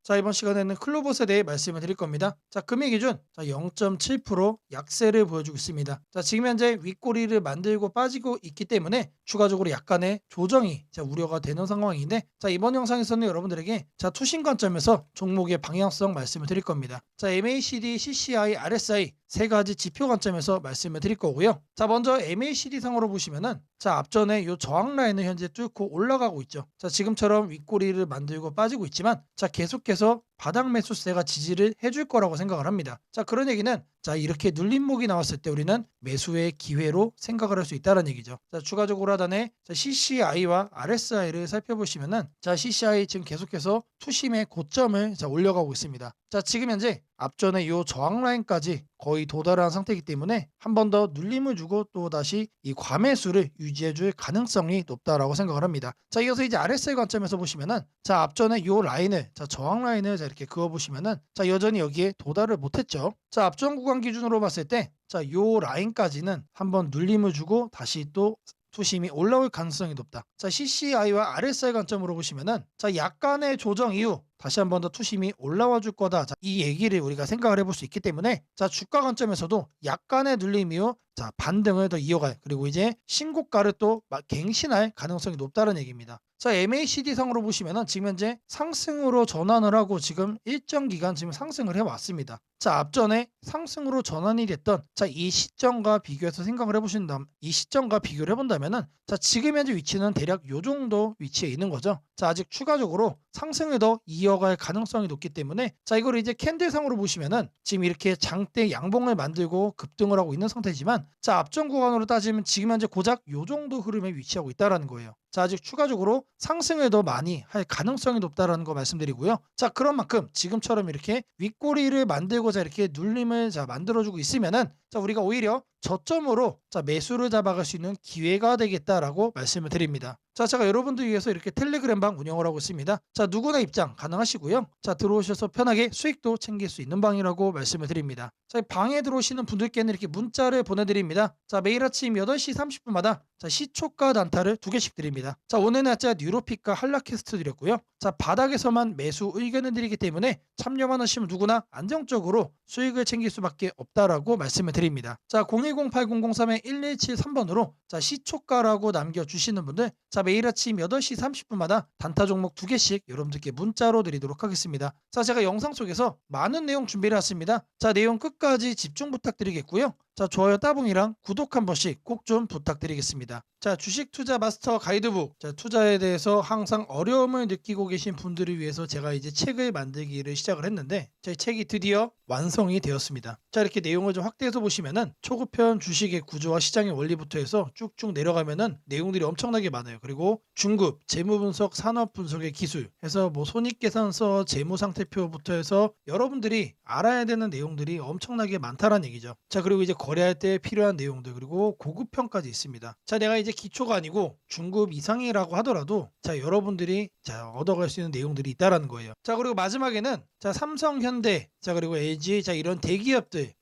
자, 이번 시간에는 클로봇에 대해 말씀을 드릴 겁니다. 자, 금일 기준 0.7% 약세를 보여주고 있습니다. 자, 지금 현재 윗꼬리를 만들고 빠지고 있기 때문에 추가적으로 약간의 조정이 우려가 되는 상황인데, 자, 이번 영상에서는 여러분들에게 투신 관점에서 종목의 방향성 말씀을 드릴 겁니다. 자, MACD, CCI, RSI 세 가지 지표 관점에서 말씀을 드릴 거고요. 자, 먼저 MACD 상으로 보시면은 앞전에 이 저항 라인을 현재 뚫고 올라가고 있죠. 자, 지금처럼 윗꼬리를 만들고 빠지고 있지만 계속해서 바닥 매수세가 지지를 해줄 거라고 생각을 합니다. 자, 그런 얘기는 이렇게 눌림목이 나왔을 때 우리는 매수의 기회로 생각을 할 수 있다는 얘기죠. 자, 추가적으로 하단에 CCI와 RSI를 살펴보시면은 CCI 지금 계속해서 투심의 고점을 올려가고 있습니다. 자, 지금 현재 앞전에 이 저항 라인까지 거의 도달한 상태이기 때문에 한 번 더 눌림을 주고 또 다시 이 과매수를 유지해줄 가능성이 높다라고 생각을 합니다. 자, 이어서 이제 RSI 관점에서 보시면은 앞전에 이 라인을 저항 라인을 이렇게 그어 보시면은 여전히 여기에 도달을 못했죠. 자, 앞전 구간 기준으로 봤을 때 이 라인까지는 한번 눌림을 주고 다시 또 투심이 올라올 가능성이 높다. 자, CCI와 RSI 관점으로 보시면은 약간의 조정 이후 다시 한 번 더 투심이 올라와 줄 거다. 자, 이 얘기를 우리가 생각을 해볼 수 있기 때문에 주가 관점에서도 약간의 눌림 이후 반등을 더 이어갈, 그리고 이제 신고가를 또 갱신할 가능성이 높다는 얘기입니다. 자, MACD 상으로 보시면은 지금 현재 상승으로 전환을 하고 지금 일정 기간 지금 상승을 해왔습니다. 자, 앞전에 상승으로 전환이 됐던 이 시점과 비교해서 생각을 해보신다면, 이 시점과 비교를 해본다면은 지금 현재 위치는 대략 요 정도 위치에 있는 거죠. 자, 아직 추가적으로 상승을 더 이어갈 가능성이 높기 때문에 이거를 이제 캔들상으로 보시면은 지금 이렇게 장대 양봉을 만들고 급등을 하고 있는 상태지만 앞전 구간으로 따지면 지금 현재 고작 요 정도 흐름에 위치하고 있다라는 거예요. 자, 아직 추가적으로 상승을 더 많이 할 가능성이 높다라는 거 말씀드리고요. 자, 그런 만큼 지금처럼 이렇게 윗꼬리를 만들고자 이렇게 눌림을 만들어주고 있으면은 우리가 오히려 저점으로 매수를 잡아갈 수 있는 기회가 되겠다라고 말씀을 드립니다. 자, 제가 여러분들 위해서 이렇게 텔레그램방 운영을 하고 있습니다. 자, 누구나 입장 가능하시고요. 자, 들어오셔서 편하게 수익도 챙길 수 있는 방이라고 말씀을 드립니다. 자, 방에 들어오시는 분들께는 이렇게 문자를 보내드립니다. 자, 매일 아침 8시 30분마다 시초가 단타를 2개씩 드립니다. 자, 오늘 날짜 뉴로픽과 한라캐스트 드렸고요. 자, 바닥에서만 매수 의견을 드리기 때문에 참여만 하시면 누구나 안정적으로 수익을 챙길 수밖에 없다라고 말씀을 드립니다. 자, 010-8003-1173번으로 시초가라고 남겨주시는 분들 매일 아침 8시 30분마다 단타 종목 2개씩 여러분들께 문자로 드리도록 하겠습니다. 자, 제가 영상 속에서 많은 내용 준비를 했습니다. 자, 내용 끝까지 집중 부탁드리겠고요. 자, 좋아요 따봉이랑 구독 한 번씩 꼭 좀 부탁드리겠습니다. 자, 주식 투자 마스터 가이드북. 자, 투자에 대해서 항상 어려움을 느끼고 계신 분들을 위해서 제가 이제 책을 만들기를 시작을 했는데 제 책이 드디어 완성이 되었습니다. 자, 이렇게 내용을 좀 확대해서 보시면은 초급편 주식의 구조와 시장의 원리부터 해서 쭉쭉 내려가면은 내용들이 엄청나게 많아요. 그리고 중급 재무 분석, 산업 분석의 기술 해서 뭐 손익계산서, 재무 상태표부터 해서 여러분들이 알아야 되는 내용들이 엄청나게 많다라는 얘기죠. 자, 그리고 이제 거래할 때 필요한 내용들, 그리고 고급편까지 있습니다. 자, 내가 이제 기초가 아니고 중급 이상이라고 하더라도 여러분들이 얻어갈 수 있는 내용들이 있다라는 거예요. 자, 그리고 마지막에는 삼성, 현대, 그리고 LG, 이런 대기업들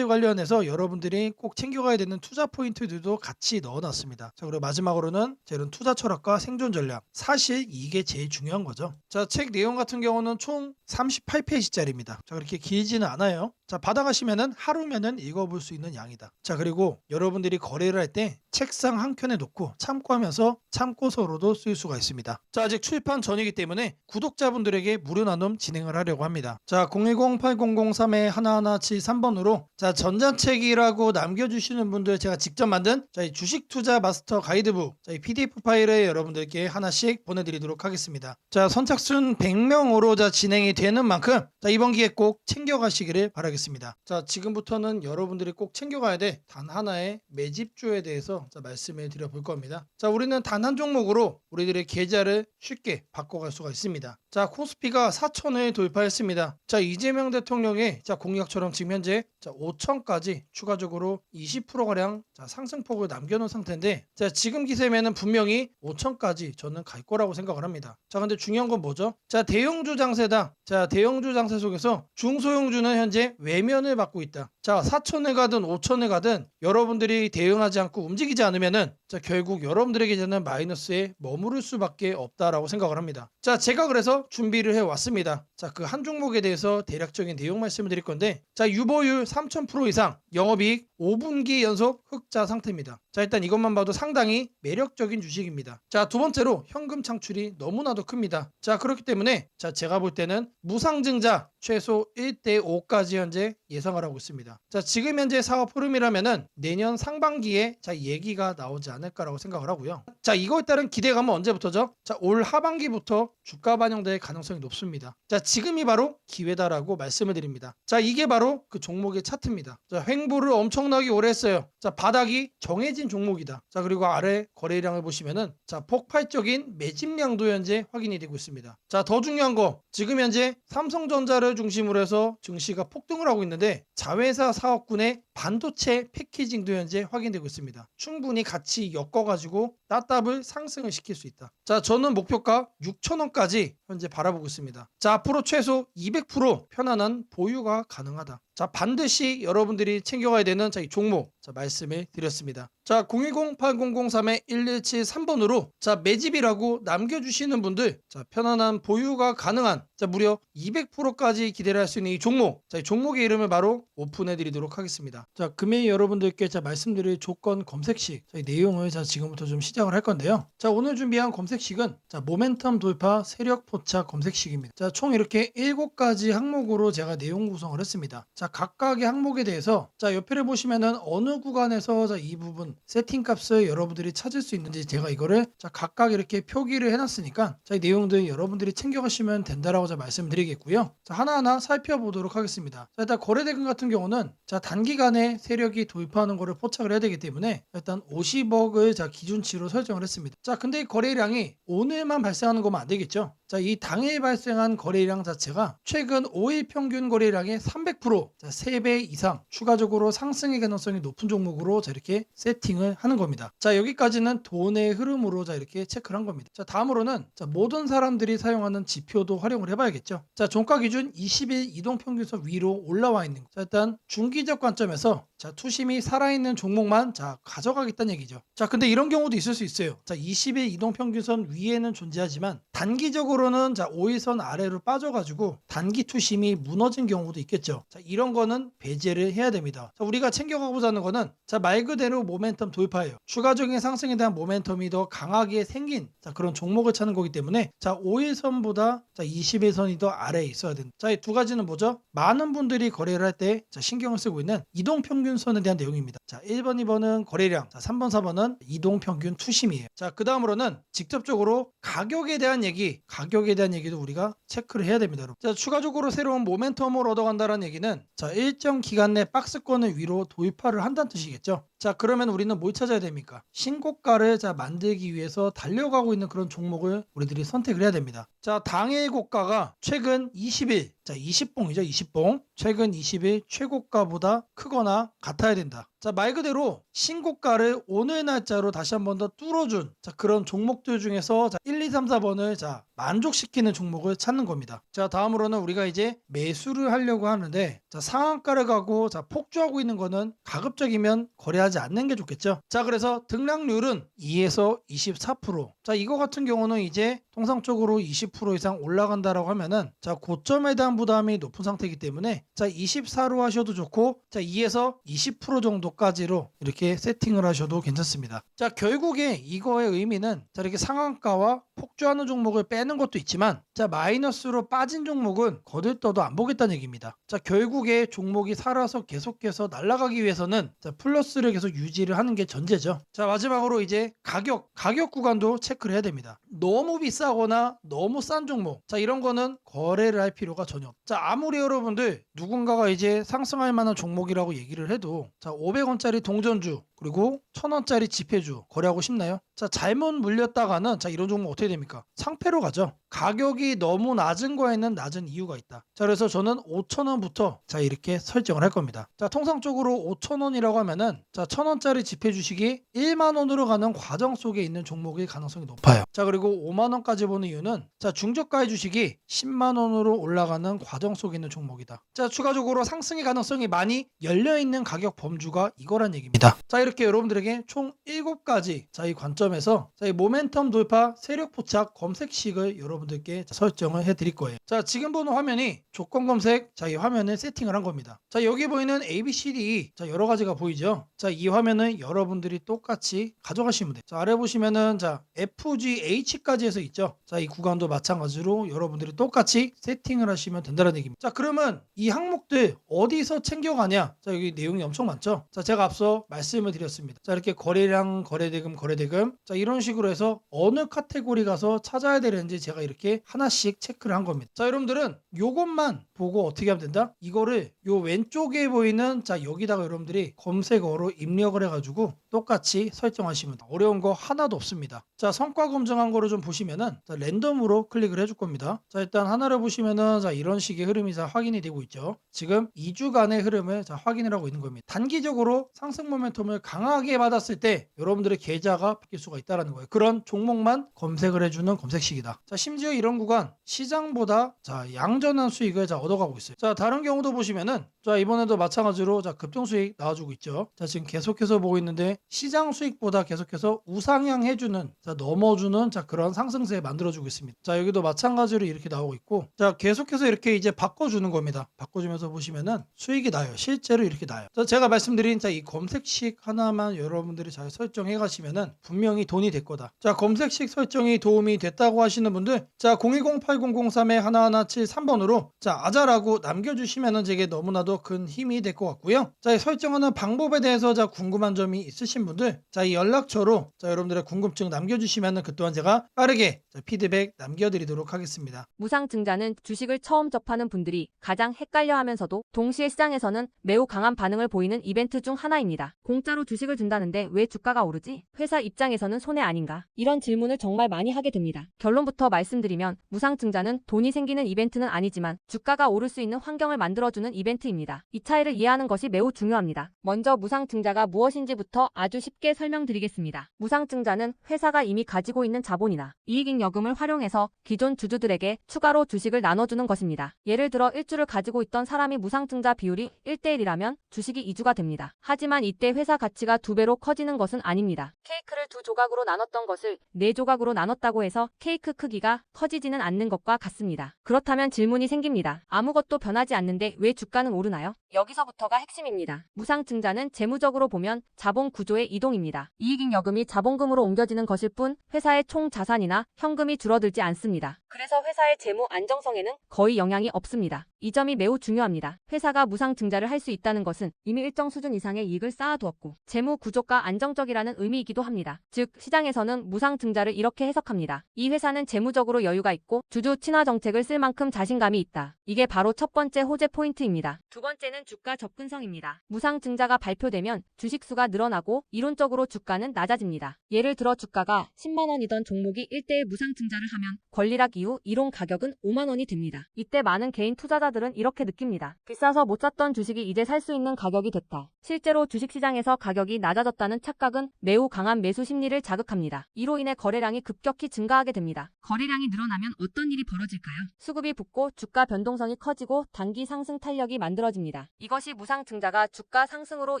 관련해서 여러분들이 꼭 챙겨가야 되는 투자 포인트들도 같이 넣어놨습니다. 자, 그리고 마지막으로는 이런 투자 철학과 생존 전략. 사실 이게 제일 중요한 거죠. 자, 책 내용 같은 경우는 총 38페이지짜리입니다. 자, 그렇게 길지는 않아요. 자, 받아가시면은 하루면은 읽어볼 수 있는 양이다. 자, 그리고 여러분들이 거래를 할 때 책상 한 켠에 놓고 참고하면서 참고서로도 쓸 수가 있습니다. 자, 아직 출판 전이기 때문에 구독자분들에게 무료 나눔 진행을 하려고 합니다. 자, 010-8003-1173번으로 전자책이라고 남겨주시는 분들 제가 직접 만든 이 주식 투자 마스터 가이드북 이 PDF 파일을 여러분들께 하나씩 보내드리도록 하겠습니다. 자, 선착순 100명으로 진행이 되는 만큼 이번 기회에 꼭 챙겨가시기를 바라겠습니다. 자, 지금부터는 여러분들이 꼭 챙겨가야 돼 단 하나의 매집주에 대해서 말씀을 드려볼 겁니다. 자, 우리는 단 한 종목으로 우리들의 계좌를 쉽게 바꿔갈 수가 있습니다. 자, 코스피가 4천을 돌파했습니다. 자, 이재명 대통령의 공약처럼 지금 현재 5천까지 추가적으로 20%가량 상승폭을 남겨놓은 상태인데, 지금 기세면은 분명히 5천까지 저는 갈 거라고 생각을 합니다. 자, 근데 중요한 건 뭐죠? 자, 대형주 장세다. 자, 대형주 장세 속에서 중소형주는 현재 외면을 받고 있다. 자, 4천에 가든 5천에 가든 여러분들이 대응하지 않고 움직이지 않으면은 자, 결국 여러분들에게 되는 마이너스에 머무를 수밖에 없다라고 생각을 합니다. 자, 제가 그래서 준비를 해왔습니다. 자, 그 한 종목에 대해서 대략적인 내용 말씀을 드릴 건데, 자, 유보율 3000% 이상, 영업이익 5분기 연속 흑자 상태입니다. 자, 일단 이것만 봐도 상당히 매력적인 주식입니다. 자, 두 번째로 현금 창출이 너무나도 큽니다. 자, 그렇기 때문에 자, 제가 볼 때는 무상증자 최소 1대5까지 현재 예상을 하고 있습니다. 자, 지금 현재 사업 흐름이라면은 내년 상반기에 자, 얘기가 나오지 않을까라고 생각을 하고요. 자, 이거에 따른 기대감은 언제부터죠? 자, 올 하반기부터 주가 반영될 가능성이 높습니다. 자, 지금이 바로 기회다라고 말씀을 드립니다. 자, 이게 바로 그 종목의 차트입니다. 자, 횡보를 엄청나게 오래 했어요. 자, 바닥이 정해진 종목이다. 자, 그리고 아래 거래량을 보시면은 자, 폭발적인 매집량도 현재 확인이 되고 있습니다. 자, 더 중요한 거 지금 현재 삼성전자를 중심으로 해서 증시가 폭등을 하고 있는데 자회사 사업군의 반도체 패키징도 현재 확인되고 있습니다. 충분히 같이 엮어가지고 따답을 상승을 시킬 수 있다. 자, 저는 목표가 6,000원까지 현재 바라보고 있습니다. 자, 앞으로 최소 200% 편안한 보유가 가능하다. 자, 반드시 여러분들이 챙겨가야 되는 자, 이 종목 자, 말씀을 드렸습니다. 자, 010-8003-1173번으로 자, 매집이라고 남겨주시는 분들 자, 편안한 보유가 가능한 자, 무려 200%까지 기대를 할 수 있는 이 종목 자, 이 종목의 이름을 바로 오픈해 드리도록 하겠습니다. 자, 금일 여러분들께 자, 말씀드릴 조건 검색식 자, 이 내용을 자, 지금부터 좀 시작을 할 건데요. 자, 오늘 준비한 검색식은 자, 모멘텀 돌파 세력 포착 검색식입니다. 자, 총 이렇게 7가지 항목으로 제가 내용 구성을 했습니다. 자, 각각의 항목에 대해서 자, 옆에를 보시면은 어느 구간에서 자, 이 부분 세팅 값을 여러분들이 찾을 수 있는지 제가 이거를 자, 각각 이렇게 표기를 해놨으니까 자, 이 내용들 여러분들이 챙겨가시면 된다라고 자, 말씀드리겠고요. 자, 하나하나 살펴보도록 하겠습니다. 자, 일단 거래대금 같은 경우는 자, 단기간에 세력이 돌파하는 거를 포착을 해야 되기 때문에 일단 50억을 자, 기준치로 설정을 했습니다. 자, 근데 이 거래량이 오늘만 발생하는 거면 안 되겠죠. 자, 이 당일 발생한 거래량 자체가 최근 5일 평균 거래량의 300% 자, 3배 이상 추가적으로 상승의 가능성이 높은 종목으로 자, 이렇게 세팅을 하는 겁니다. 자, 여기까지는 돈의 흐름으로 자, 이렇게 체크를 한 겁니다. 자, 다음으로는 자, 모든 사람들이 사용하는 지표도 활용을 해봐야겠죠. 자, 종가 기준 20일 이동 평균선 위로 올라와 있는 거. 자, 일단 중기적 관점에서 자, 투심이 살아있는 종목만 자, 가져가겠다는 얘기죠. 자, 근데 이런 경우도 있을 수 있어요. 자, 20일 이동 평균선 위에는 존재하지만 단기적으로는 자, 5일선 아래로 빠져가지고 단기 투심이 무너진 경우도 있겠죠. 자, 이런 거는 배제를 해야 됩니다. 자, 우리가 챙겨가고자 하는 거는 자, 말 그대로 모멘텀 돌파예요. 추가적인 상승에 대한 모멘텀이 더 강하게 생긴 자, 그런 종목을 찾는 거기 때문에 자, 5일선보다 자, 20일선이 더 아래에 있어야 된다. 자, 이 두 가지는 뭐죠? 많은 분들이 거래를 할 때 신경을 쓰고 있는 이동평균선에 대한 내용입니다. 자, 1번, 2번은 거래량, 자, 3번, 4번은 이동평균 투심이에요. 자, 그 다음으로는 직접적으로 가격에 대한 얘기도 우리가 체크를 해야 됩니다. 여러분. 자, 추가적으로 새로운 모멘텀을 얻어간다는 얘기는 자, 일정 기간 내 박스권을 위로 돌파를 한다는 뜻이겠죠. 자, 그러면 우리는 뭘 찾아야 됩니까? 신고가를 자, 만들기 위해서 달려가고 있는 그런 종목을 우리들이 선택을 해야 됩니다. 자, 당일 고가가 최근 20일, 자, 20봉이죠, 20봉. 최근 20일 최고가보다 크거나 같아야 된다. 자, 말 그대로 신고가를 오늘 날짜로 다시 한 번 더 뚫어준 자, 그런 종목들 중에서 자, 1, 2, 3, 4번을 자, 만족시키는 종목을 찾는 겁니다. 자, 다음으로는 우리가 이제 매수를 하려고 하는데 자, 상한가를 가고 자, 폭주하고 있는 거는 가급적이면 거래하지 않는 게 좋겠죠. 자, 그래서 등락률은 2에서 24%. 자, 이거 같은 경우는 이제 통상적으로 20% 이상 올라간다라고 하면은 자, 고점에 대한 부담이 높은 상태이기 때문에 자, 24로 하셔도 좋고 자, 2에서 20% 정도까지로 이렇게 세팅을 하셔도 괜찮습니다. 자, 결국에 이거의 의미는 자, 이렇게 상한가와 폭주하는 종목을 빼는 것도 있지만 자, 마이너스로 빠진 종목은 거들떠도 안 보겠다는 얘기입니다. 자, 결국에 종목이 살아서 계속해서 날아가기 위해서는 자, 플러스를 계속 유지를 하는 게 전제죠. 자, 마지막으로 이제 가격 구간도 체크를 해야 됩니다. 너무 비싸거나 너무 싼 종목 자, 이런 거는 거래를 할 필요가 전혀 없죠. 자, 아무리 여러분들 누군가가 이제 상승할 만한 종목이라고 얘기를 해도 자, 500원짜리 동전주 그리고 1000원짜리 지폐주 거래하고 싶나요? 자, 잘못 물렸다가는 자, 이런 종목 어떻게 됩니까? 상패로 가죠. 가격이 너무 낮은 거에는 낮은 이유가 있다. 자, 그래서 저는 5,000원부터 자, 이렇게 설정을 할 겁니다. 자, 통상적으로 5,000원이라고 하면은 자, 1,000원짜리 지폐 주식이 1만 원으로 가는 과정 속에 있는 종목일 가능성이 높아요. 자, 그리고 5만 원까지 보는 이유는 자, 중저가의 주식이 10만 원으로 올라가는 과정 속에 있는 종목이다. 자, 추가적으로 상승의 가능성이 많이 열려 있는 가격 범주가 이거란 얘기입니다. 자, 이렇게 여러분들에게 총 7가지 자, 이 관점에서 자, 이 모멘텀 돌파 세력 포착 검색식을 여러분들께 설정을 해 드릴 거예요. 자, 지금 보는 화면이 조건 검색 자, 이 화면을 세팅을 한 겁니다. 자, 여기 보이는 ABCD 자, 여러 가지가 보이죠? 자, 이 화면은 여러분들이 똑같이 가져가시면 돼요. 자, 아래 보시면은 자, FGH까지 해서 있죠? 자, 이 구간도 마찬가지로 여러분들이 똑같이 세팅을 하시면 된다는 얘기입니다. 자, 그러면 이 항목들 어디서 챙겨가냐? 자, 여기 내용이 엄청 많죠? 자, 제가 앞서 말씀을 드렸습니다. 자, 이렇게 거래량, 거래대금 자, 이런 식으로 해서 어느 카테고리 가서 찾아야 되는지 제가 이렇게 하나씩 체크를 한 겁니다. 자, 여러분들은 요것만 보고 어떻게 하면 된다? 이거를 요 왼쪽에 보이는 자, 여기다가 여러분들이 검색어로 입력을 해가지고 똑같이 설정하시면 돼요. 어려운 거 하나도 없습니다. 자, 성과 검증한 거를 좀 보시면은 자, 랜덤으로 클릭을 해줄 겁니다. 자, 일단 하나를 보시면은 자, 이런 식의 흐름이 자, 확인이 되고 있죠. 지금 2주간의 흐름을 자, 확인을 하고 있는 겁니다. 단기적으로 상승 모멘텀을 강하게 받았을 때 여러분들의 계좌가 바뀔 수가 있다는 거예요. 그런 종목만 검색을 해주는 검색식이다. 자, 심지어 이런 구간 시장보다 자, 양전한 수익을 자, 얻어가고 있어요. 자, 다른 경우도 보시면은 자, 이번에도 마찬가지로 자, 급등 수익 나와주고 있죠. 자, 지금 계속해서 보고 있는데 시장 수익보다 계속해서 우상향 해주는 자, 넘어주는 자, 그런 상승세 만들어주고 있습니다. 자, 여기도 마찬가지로 이렇게 나오고 있고 자, 계속해서 이렇게 이제 바꿔주는 겁니다. 바꿔주면서 보시면은 수익이 나요. 실제로 이렇게 나요. 자, 제가 말씀드린 자, 이 검색식 하나만 여러분들이 잘 설정해 가시면은 분명히 돈이 될 거다. 자, 검색식 설정이 도움이 됐다고 하시는 분들 자, 010-8003-1173번으로 자, 아자라고 남겨주시면은 제게 너무나도 큰 힘이 될 것 같고요. 자, 이 설정하는 방법에 대해서 자, 궁금한 점이 있으신 분들 자, 이 연락처로 자, 여러분들의 궁금증 남겨주시면은 그 또한 제가 빠르게 자, 피드백 남겨드리도록 하겠습니다. 무상증자는 주식을 처음 접하는 분들이 가장 헷갈려하면서도 동시에 시장에서는 매우 강한 반응을 보이는 이벤트 중 하나입니다. 공짜로 주식을 준다는데 왜 주가가 오르지? 회사 입장에서는 손해 아닌가? 이런 질문을 정말 많이 하게 됩니다. 결론부터 말씀드리면 무상증자는 돈이 생기는 이벤트는 아니지만 주가가 오를 수 있는 환경을 만들어주는 이벤트입니다. 이 차이를 이해하는 것이 매우 중요합니다. 먼저 무상증자가 무엇인지부터 아주 쉽게 설명드리겠습니다. 무상증자는 회사가 이미 가지고 있는 자본이나 이익잉여금을 활용해서 기존 주주들에게 추가로 주식을 나눠주는 것입니다. 예를 들어 1주를 가지고 있던 사람이 무상증자 비율이 1대1이라면 주식이 2주가 됩니다. 하지만 이때 회사 가치가 2배로 커지는 것은 아닙니다. 케이크를 2조각으로 나눴던 것을 4조각으로 나눴다고 해서 케이크 크기가 커지지는 않는 것과 같습니다. 그렇다면 질문이 생깁니다. 아무것도 변하지 않는데 왜 주가는 오르나요? 여기서부터가 핵심입니다. 무상증자는 재무적으로 보면 자본 구조의 이동입니다. 이익잉여금이 자본금으로 옮겨지는 것일 뿐 회사의 총 자산이나 현금이 줄어들지 않습니다. 그래서 회사의 재무 안정성에는 거의 영향이 없습니다. 이 점이 매우 중요합니다. 회사가 무상증자를 할 수 있다는 것은 이미 일정 수준 이상의 이익을 쌓아두었고 재무 구조가 안정적이라는 의미이기도 합니다. 즉 시장에서는 무상증자를 이렇게 해석합니다. 이 회사는 재무적으로 여유가 있고 주주 친화 정책을 쓸 만큼 자신감이 있다. 이게 바로 첫 번째 호재 포인트입니다. 두 번째는 주가 접근성입니다. 무상증자가 발표되면 주식수가 늘어나고 이론적으로 주가는 낮아집니다. 예를 들어 주가가 10만 원이던 종목이 1대1 무상증자를 하면 권리락 이후 이론 가격은 5만 원이 됩니다. 이때 많은 개인 투자자들은 이렇게 느낍니다. 비싸서 못 샀던 주식이 이제 살 수 있는 가격이 됐다. 실제로 주식시장에서 가격이 낮아졌다는 착각은 매우 강한 매수 심리를 자극합니다. 이로 인해 거래량이 급격히 증가하게 됩니다. 거래량이 늘어나면 어떤 일이 벌어질까요? 수급이 붙고 주가 변동성이 커지고 단기 상승 탄력이 만들어집니다. 이것이 무상증자가 주가 상승으로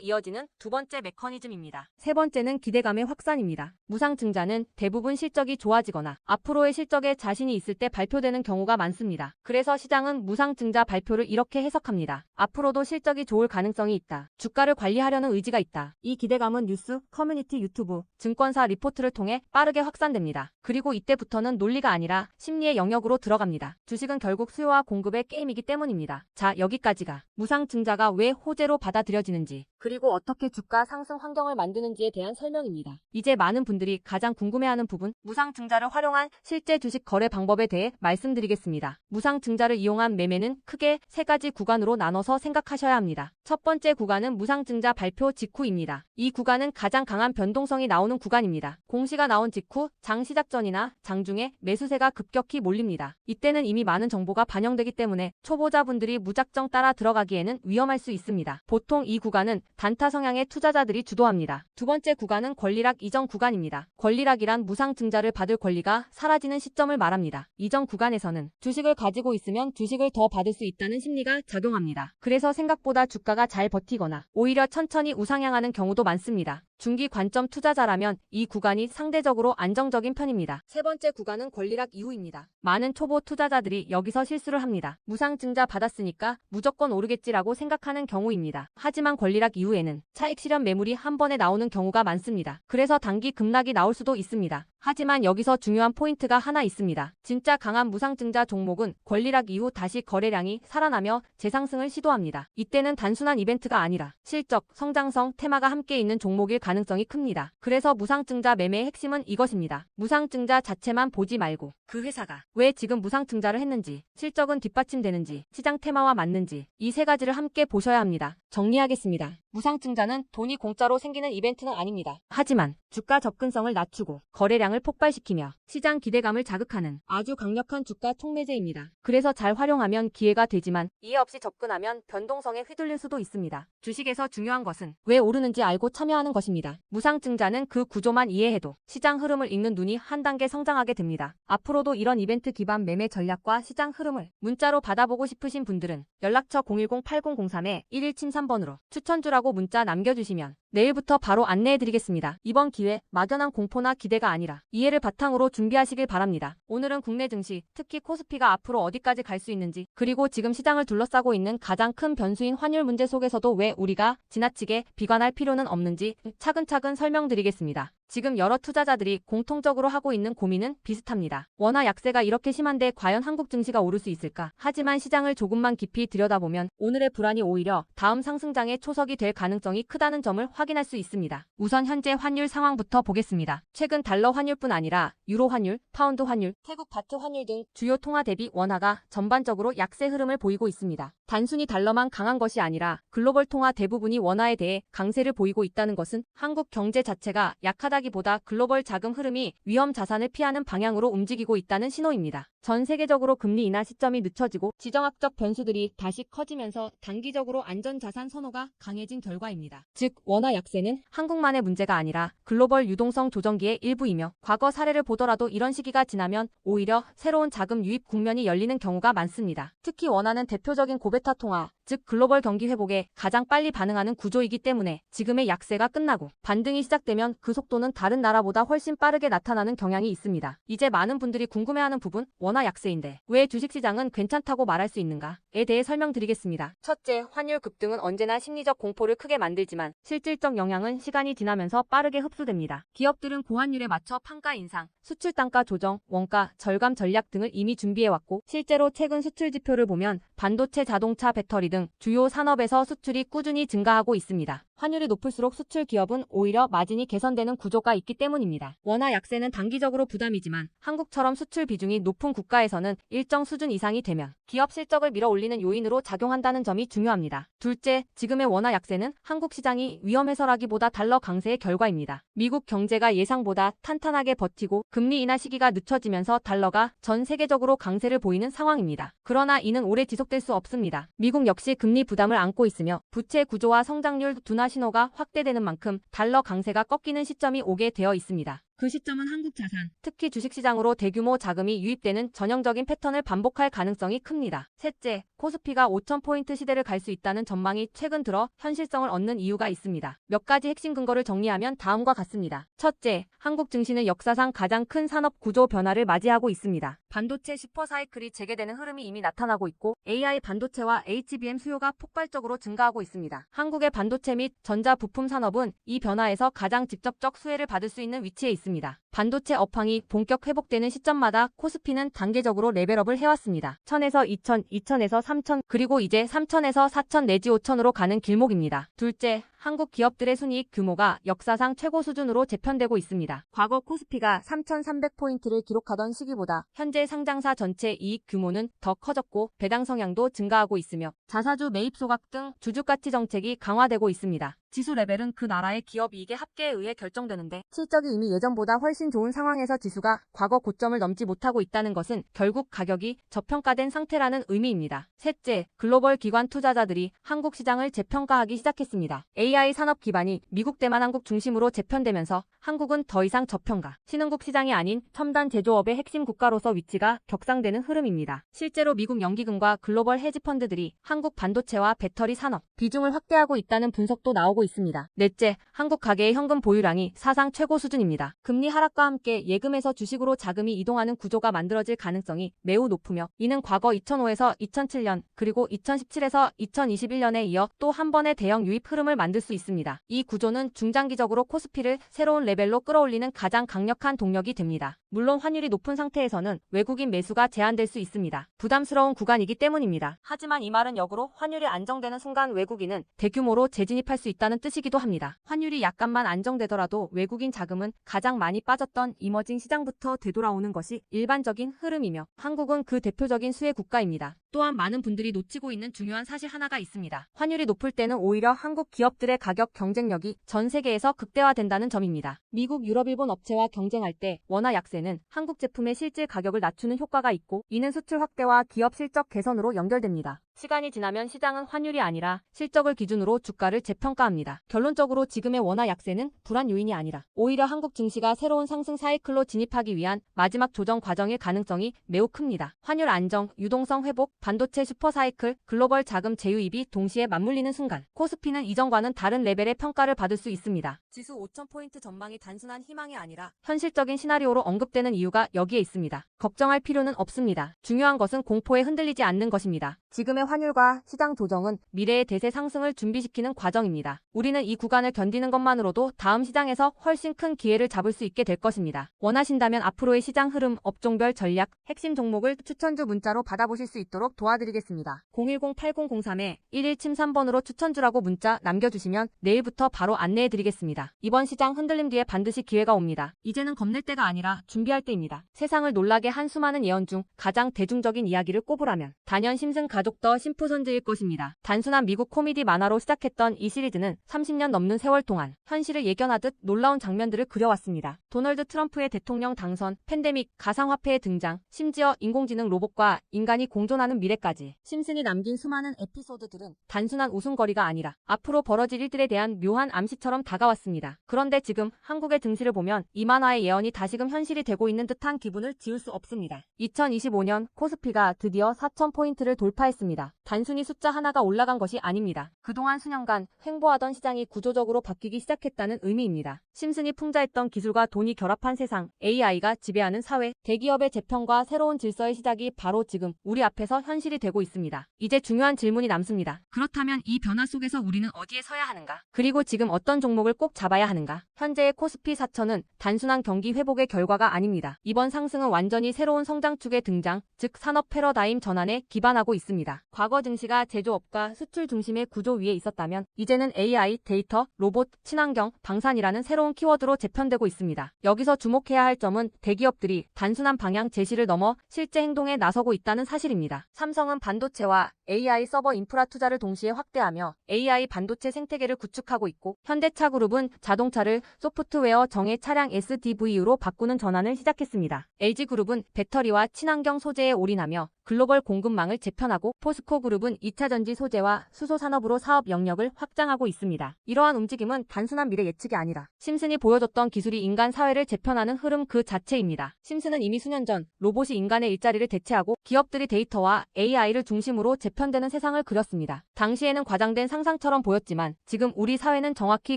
이어지는 두 번째 메커니즘입니다. 세 번째는 기대감의 확산입니다. 무상증자는 대부분 실적이 좋아지거나 앞으로의 실적에 자신이 있을 때 발표되는 경우가 많습니다. 그래서 시장은 무상증자 발표를 이렇게 해석합니다. 앞으로도 실적이 좋을 가능성이 있다. 주가를 관리하려는 의지가 있다. 이 기대감은 뉴스, 커뮤니티, 유튜브, 증권사 리포트를 통해 빠르게 확산됩니다. 그리고 이때부터는 논리가 아니라 심리의 영역으로 들어갑니다. 주식은 결국 수요와 공급의 게임이기 때문입니다. 자, 여기까지가 무상증자가 왜 호재로 받아들여지는지 그리고 어떻게 주가 상승 환경을 만드는지에 대한 설명입니다. 이제 많은 분들이 가장 궁금해하는 부분, 무상증자를 활용한 실제 주식 거래 방법에 대해 말씀드리겠습니다. 무상증자를 이용한 매매는 크게 세 가지 구간으로 나눠서 생각하셔야 합니다. 첫 번째 구간은 무상증자 발표 직후입니다. 이 구간은 가장 강한 변동성이 나오는 구간입니다. 공시가 나온 직후 장 시작 전이나 장중에 매수세가 급격히 몰립니다. 이때는 이미 많은 정보가 반영되기 때문에 초보자분들이 무작정 따라 들어가기에는 위험할 수 있습니다. 보통 이 구간은 단타 성향의 투자자들이 주도합니다. 두 번째 구간은 권리락 이전 구간입니다. 권리락이란 무상증자를 받을 권리가 사라지는 시점을 말합니다. 이전 구간에서는 주식을 가지고 있으면 주식을 더 받을 수 있다는 심리가 작용합니다. 그래서 생각보다 주가가 잘 버티거나 오히려 천천히 우상향하는 경우도 많습니다. 중기 관점 투자자라면 이 구간이 상대적으로 안정적인 편입니다. 세 번째 구간은 권리락 이후입니다. 많은 초보 투자자들이 여기서 실수를 합니다. 무상증자 받았으니까 무조건 오르겠지라고 생각하는 경우입니다. 하지만 권리락 이후에는 차익 실현 매물이 한 번에 나오는 경우가 많습니다. 그래서 단기 급락이 나올 수도 있습니다. 하지만 여기서 중요한 포인트가 하나 있습니다. 진짜 강한 무상증자 종목은 권리락 이후 다시 거래량이 살아나며 재상승을 시도합니다. 이때는 단순한 이벤트가 아니라 실적, 성장성, 테마가 함께 있는 종목일 가능성이 큽니다. 그래서 무상증자 매매의 핵심은 이것입니다. 무상증자 자체만 보지 말고 그 회사가 왜 지금 무상증자를 했는지, 실적은 뒷받침되는지, 시장 테마와 맞는지 이 세 가지를 함께 보셔야 합니다. 정리하겠습니다. 무상증자는 돈이 공짜로 생기는 이벤트는 아닙니다. 하지만 주가 접근성을 낮추고 거래량을 폭발시키며 시장 기대감을 자극하는 아주 강력한 주가 촉매제입니다. 그래서 잘 활용하면 기회가 되지만 이해 없이 접근하면 변동성에 휘둘릴 수도 있습니다. 주식에서 중요한 것은 왜 오르는지 알고 참여하는 것입니다. 무상증자는 그 구조만 이해해도 시장 흐름을 읽는 눈이 한 단계 성장하게 됩니다. 앞으로도 이런 이벤트 기반 매매 전략과 시장 흐름을 문자로 받아보고 싶으신 분들은 연락처 010-8003-1173번으로 추천주라고 문자 남겨주시면 내일부터 바로 안내해드리겠습니다. 이번 기회 막연한 공포나 기대가 아니라 이해를 바탕으로 준비하시길 바랍니다. 오늘은 국내 증시, 특히 코스피가 앞으로 어디까지 갈 수 있는지, 그리고 지금 시장을 둘러싸고 있는 가장 큰 변수인 환율 문제 속에서도 왜 우리가 지나치게 비관할 필요는 없는지 차근차근 설명드리겠습니다. 지금 여러 투자자들이 공통적으로 하고 있는 고민은 비슷합니다. 원화 약세가 이렇게 심한데 과연 한국 증시가 오를 수 있을까? 하지만 시장을 조금만 깊이 들여다보면 오늘의 불안이 오히려 다음 상승장의 초석이 될 가능성이 크다는 점을 확인할 수 있습니다. 우선 현재 환율 상황부터 보겠습니다. 최근 달러 환율뿐 아니라 유로 환율, 파운드 환율, 태국 바트 환율 등 주요 통화 대비 원화가 전반적으로 약세 흐름을 보이고 있습니다. 단순히 달러만 강한 것이 아니라 글로벌 통화 대부분이 원화에 대해 강세를 보이고 있다는 것은 한국 경제 자체가 약하다기보다 글로벌 자금 흐름이 위험 자산을 피하는 방향으로 움직이고 있다는 신호입니다. 전 세계적으로 금리 인하 시점이 늦춰지고 지정학적 변수들이 다시 커지면서 단기적으로 안전자산 선호가 강해진 결과입니다. 즉 원화 약세는 한국만의 문제가 아니라 글로벌 유동성 조정기의 일부이며 과거 사례를 보더라도 이런 시기가 지나면 오히려 새로운 자금 유입 국면이 열리는 경우가 많습니다. 특히 원화는 대표적인 고베타 통화, 즉 글로벌 경기 회복에 가장 빨리 반응하는 구조이기 때문에 지금의 약세가 끝나고 반등이 시작되면 그 속도는 다른 나라보다 훨씬 빠르게 나타나는 경향이 있습니다. 이제 많은 분들이 궁금해하는 부분, 원화 약세인데 왜 주식시장은 괜찮다고 말할 수 있는가에 대해 설명드리겠습니다. 첫째, 환율 급등은 언제나 심리적 공포를 크게 만들지만 실질적 영향은 시간이 지나면서 빠르게 흡수됩니다. 기업들은 고환율에 맞춰 판가 인상, 수출 단가 조정, 원가 절감 전략 등을 이미 준비해왔고 실제로 최근 수출 지표를 보면 반도체, 자동차, 배터리 등 주요 산업에서 수출이 꾸준히 증가하고 있습니다. 환율이 높을수록 수출 기업은 오히려 마진이 개선되는 구조가 있기 때문입니다. 원화 약세는 단기적으로 부담이지만 한국처럼 수출 비중이 높은 국가에서는 일정 수준 이상이 되면 기업 실적을 밀어올리는 요인으로 작용한다는 점이 중요합니다. 둘째, 지금의 원화 약세는 한국 시장이 위험해서라기보다 달러 강세의 결과입니다. 미국 경제가 예상보다 탄탄하게 버티고 금리 인하 시기가 늦춰지면서 달러가 전 세계적으로 강세를 보이는 상황입니다. 그러나 이는 오래 지속될 수 없습니다. 미국 역시 금리 부담을 안고 있으며 부채 구조와 성장률 둔화 신호가 확대되는 만큼 달러 강세가 꺾이는 시점이 오게 되어 있습니다. 그 시점은 한국 자산, 특히 주식시장으로 대규모 자금이 유입되는 전형적인 패턴을 반복할 가능성이 큽니다. 셋째, 코스피가 5,000포인트 시대를 갈 수 있다는 전망이 최근 들어 현실성을 얻는 이유가 있습니다. 몇 가지 핵심 근거를 정리하면 다음과 같습니다. 첫째, 한국 증시는 역사상 가장 큰 산업 구조 변화를 맞이하고 있습니다. 반도체 슈퍼사이클이 재개되는 흐름이 이미 나타나고 있고 AI 반도체와 HBM 수요가 폭발적으로 증가하고 있습니다. 한국의 반도체 및 전자 부품 산업은 이 변화에서 가장 직접적 수혜를 받을 수 있는 위치에 있습니다. 반도체 업황이 본격 회복되는 시점마다 코스피는 단계적으로 레벨업을 해왔습니다. 1000에서 2000, 2000에서 3000, 그리고 이제 3000에서 4000 내지 5000으로 가는 길목입니다. 둘째, 한국 기업들의 순이익 규모가 역사상 최고 수준으로 재편되고 있습니다. 과거 코스피가 3,300포인트를 기록하던 시기보다 현재 상장사 전체 이익 규모는 더 커졌고 배당 성향도 증가하고 있으며 자사주 매입 소각 등 주주가치 정책이 강화되고 있습니다. 지수 레벨은 그 나라의 기업 이익의 합계에 의해 결정되는데 실적이 이미 예전보다 훨씬 좋은 상황에서 지수가 과거 고점을 넘지 못하고 있다는 것은 결국 가격이 저평가된 상태라는 의미입니다. 셋째, 글로벌 기관 투자자들이 한국 시장을 재평가하기 시작했습니다. AI 산업 기반이 미국 대만한국 중심으로 재편되면서 한국은 더 이상 저평가, 신흥국 시장이 아닌 첨단 제조업의 핵심 국가로서 위치가 격상되는 흐름입니다. 실제로 미국 연기금과 글로벌 헤지펀드들이 한국 반도체와 배터리 산업 비중을 확대하고 있다는 분석도 나오고 있습니다. 넷째, 한국 가계의 현금 보유량이 사상 최고 수준입니다. 금리 하락과 함께 예금에서 주식으로 자금이 이동하는 구조가 만들어질 가능성이 매우 높으며 이는 과거 2005에서 2007년 그리고 2017에서 2021년에 이어 또 한 번의 대형 유입 흐름을 만들 수 있습니다. 이 구조는 중장기적으로 코스피를 새로운 레벨로 끌어올리는 가장 강력한 동력이 됩니다. 물론 환율이 높은 상태에서는 외국인 매수가 제한될 수 있습니다. 부담스러운 구간이기 때문입니다. 하지만 이 말은 역으로 환율이 안정되는 순간 외국인은 대규모로 재진입할 수 있다는 뜻이기도 합니다. 환율이 약간만 안정되더라도 외국인 자금은 가장 많이 빠졌던 이머징 시장부터 되돌아오는 것이 일반적인 흐름이며 한국은 그 대표적인 수혜 국가입니다. 또한 많은 분들이 놓치고 있는 중요한 사실 하나가 있습니다. 환율이 높을 때는 오히려 한국 기업들의 가격 경쟁력이 전 세계에서 극대화된다는 점입니다. 미국, 유럽, 일본 업체와 경쟁할 때 원화 약세는 한국 제품의 실질 가격을 낮추는 효과가 있고 이는 수출 확대와 기업 실적 개선으로 연결됩니다. 시간이 지나면 시장은 환율이 아니라 실적을 기준으로 주가를 재평가합니다. 결론적으로 지금의 원화 약세는 불안 요인이 아니라 오히려 한국 증시가 새로운 상승 사이클로 진입하기 위한 마지막 조정 과정일 가능성이 매우 큽니다. 환율 안정, 유동성 회복, 반도체 슈퍼 사이클, 글로벌 자금 재유입이 동시에 맞물리는 순간 코스피는 이전과는 다른 레벨의 평가를 받을 수 있습니다. 지수 5,000포인트 전망이 단순한 희망이 아니라 현실적인 시나리오로 언급되는 이유가 여기에 있습니다. 걱정할 필요는 없습니다. 중요한 것은 공포에 흔들리지 않는 것입니다. 지금의 환율과 시장 조정은 미래의 대세 상승을 준비시키는 과정입니다. 우리는 이 구간을 견디는 것만으로도 다음 시장에서 훨씬 큰 기회를 잡을 수 있게 될 것입니다. 원하신다면 앞으로의 시장 흐름, 업종별 전략, 핵심 종목을 추천주 문자로 받아보실 수 있도록 도와드리겠습니다. 010-8003-1173번으로 추천주라고 문자 남겨주시면 내일부터 바로 안내해드리겠습니다. 이번 시장 흔들림 뒤에 반드시 기회가 옵니다. 이제는 겁낼 때가 아니라 준비할 때입니다. 세상을 놀라게 한 수많은 예언 중 가장 대중적인 이야기를 꼽으라면 단연 심슨 가족 더 심프손즈일 것입니다. 단순한 미국 코미디 만화로 시작했던 이 시리즈는 30년 넘는 세월 동안 현실을 예견하듯 놀라운 장면들을 그려왔습니다. 도널드 트럼프의 대통령 당선, 팬데믹, 가상화폐의 등장, 심지어 인공지능 로봇과 인간이 공존하는 미래까지 심슨이 남긴 수많은 에피소드들은 단순한 웃음거리가 아니라 앞으로 벌어질 일들에 대한 묘한 암시처럼 다가왔습니다. 그런데 지금 한국의 증시를 보면 이 만화의 예언이 다시금 현실이 되고 있는 듯한 기분을 지울 수 없습니다. 2025년 코스피가 드디어 4,000포인트를 돌파했습니다. 단순히 숫자 하나가 올라간 것이 아닙니다. 그동안 수년간 횡보하던 시장이 구조적으로 바뀌기 시작했다는 의미입니다. 심슨이 풍자했던 기술과 돈이 결합한 세상, AI가 지배하는 사회, 대기업의 재편과 새로운 질서의 시작이 바로 지금 우리 앞에서 현실이 되고 있습니다. 이제 중요한 질문이 남습니다. 그렇다면 이 변화 속에서 우리는 어디에 서야 하는가? 그리고 지금 어떤 종목을 꼭 잡아야 하는가? 현재의 코스피 4천은 단순한 경기 회복의 결과가 아닙니다. 이번 상승은 완전히 새로운 성장축의 등장, 즉 산업 패러다임 전환에 기반하고 있습니다. 과거 증시가 제조업과 수출 중심의 구조 위에 있었다면 이제는 AI, 데이터, 로봇, 친환경, 방산이라는 새로운 키워드로 재편되고 있습니다. 여기서 주목해야 할 점은 대기업들이 단순한 방향 제시를 넘어 실제 행동에 나서고 있다는 사실입니다. 삼성은 반도체와 AI 서버 인프라 투자를 동시에 확대하며 AI 반도체 생태계를 구축하고 있고 현대차그룹은 자동차를 소프트웨어 정예 차량 SDV로 바꾸는 전환을 시작했습니다. LG그룹은 배터리와 친환경 소재에 올인하며 글로벌 공급망을 재편하고 포스코그룹은 2차전지 소재와 수소 산업으로 사업 영역을 확장하고 있습니다. 이러한 움직임은 단순한 미래 예측이 아니라 심슨이 보여줬던 기술이 인간 사회를 재편하는 흐름 그 자체입니다. 심슨은 이미 수년 전 로봇이 인간의 일자리를 대체하고 기업들이 데이터와 AI를 중심으로 재편되는 세상을 그렸습니다. 당시에는 과장된 상상처럼 보였지만 지금 우리 사회는 정확히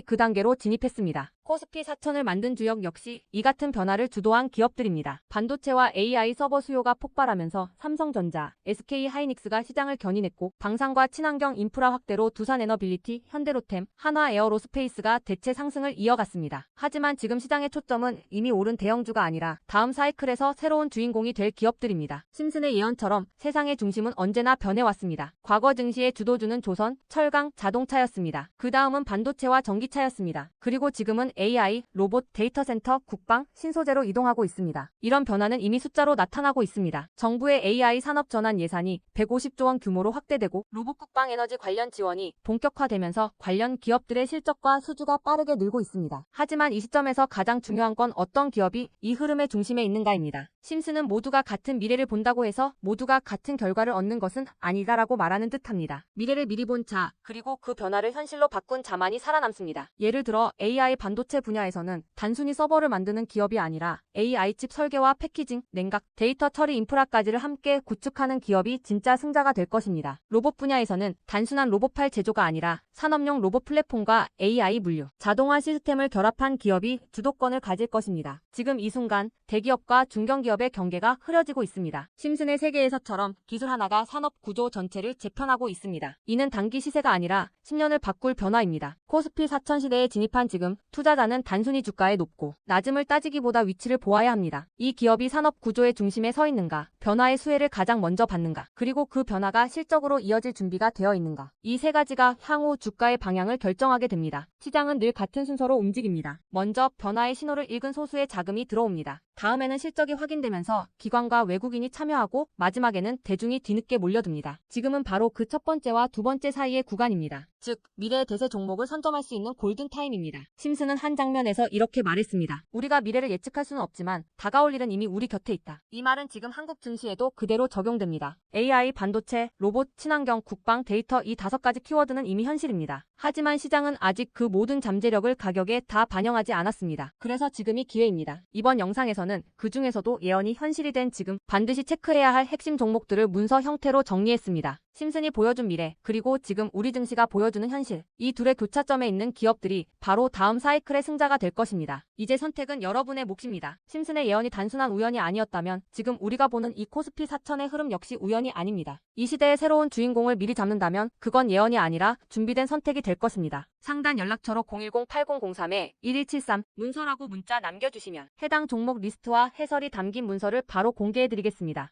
그 단계로 진입했습니다. 코스피 4천을 만든 주역 역시 이 같은 변화를 주도한 기업들입니다. 반도체와 AI 서버 수요가 폭발하면서 삼성전자, SK하이닉스가 시장을 시장을 견인했고 방산과 친환경 인프라 확대로 두산에너빌리티, 현대로템, 한화에어로스페이스가 대체 상승을 이어갔습니다. 하지만 지금 시장의 초점은 이미 오른 대형주가 아니라 다음 사이클에서 새로운 주인공이 될 기업들입니다. 심슨의 예언처럼 세상의 중심은 언제나 변해왔습니다. 과거 증시의 주도주는 조선, 철강, 자동차였습니다. 그 다음은 반도체와 전기차였습니다. 그리고 지금은 AI, 로봇, 데이터 센터, 국방, 신소재로 이동하고 있습니다. 이런 변화는 이미 숫자로 나타나고 있습니다. 정부의 AI 산업 전환 예산이 150조 원 규모로 확대되고 로봇 국방 에너지 관련 지원이 본격화되면서 관련 기업들의 실적과 수주가 빠르게 늘고 있습니다. 하지만 이 시점에서 가장 중요한 건 어떤 기업이 이 흐름의 중심에 있는가입니다. 심슨은 모두가 같은 미래를 본다고 해서 모두가 같은 결과를 얻는 것은 아니다라고 말하는 듯합니다. 미래를 미리 본 자, 그리고 그 변화를 현실로 바꾼 자만이 살아남습니다. 예를 들어 AI 반도체 분야에서는 단순히 서버를 만드는 기업이 아니라 AI 칩 설계와 패키징, 냉각, 데이터 처리 인프라까지를 함께 구축하는 기업이 진짜 승자가 될 것입니다. 로봇 분야에서는 단순한 로봇팔 제조가 아니라 산업용 로봇 플랫폼과 AI 물류, 자동화 시스템을 결합한 기업이 주도권을 가질 것입니다. 지금 이 순간 대기업과 중견기업의 경계가 흐려지고 있습니다. 심슨의 세계에서처럼 기술 하나가 산업 구조 전체를 재편하고 있습니다. 이는 단기 시세가 아니라 10년을 바꿀 변화입니다. 코스피 4000 시대에 진입한 지금 투자자는 단순히 주가의 높고 낮음을 따지기보다 위치를 보아야 합니다. 이 기업이 산업 구조의 중심에 서 있는가, 변화의 수혜를 가장 먼저 받는가, 그리고 그 변화가 실적으로 이어질 준비가 되어 있는가. 이 세 가지가 향후 주가의 방향을 결정하게 됩니다. 시장은 늘 같은 순서로 움직입니다. 먼저 변화의 신호를 읽은 소수의 자금이 들어옵니다. 다음에는 실적이 확인되면서 기관과 외국인이 참여하고 마지막에는 대중이 뒤늦게 몰려듭니다. 지금은 바로 그 첫 번째와 두 번째 사이의 구간입니다. 즉, 미래의 대세 종목을 선점할 수 있는 골든타임입니다. 심슨은 한 장면에서 이렇게 말했습니다. 우리가 미래를 예측할 수는 없지만 다가올 일은 이미 우리 곁에 있다. 이 말은 지금 한국 증시에도 그대로 적용됩니다. AI, 반도체, 로봇, 친환경, 국방, 데이터 이 5가지 키워드는 이미 현실입니다. 하지만 시장은 아직 그 모든 잠재력을 가격에 다 반영하지 않았습니다. 그래서 지금이 기회입니다. 이번 영상에서는 그 중에서도 예언이 현실이 된 지금 반드시 체크해야 할 핵심 종목들을 문서 형태로 정리했습니다. 심슨이 보여준 미래, 그리고 지금 우리 증시가 보여주는 현실. 이 둘의 교차점에 있는 기업들이 바로 다음 사이클의 승자가 될 것입니다. 이제 선택은 여러분의 몫입니다. 심슨의 예언이 단순한 우연이 아니었다면 지금 우리가 보는 이 코스피 4000의 흐름 역시 우연이 아닙니다. 이 시대의 새로운 주인공을 미리 잡는다면 그건 예언이 아니라 준비된 선택이 될 것입니다. 상단 연락처로 010-8003-1173 문서라고 문자 남겨주시면 해당 종목 리스트와 해설이 담긴 문서를 바로 공개해드리겠습니다.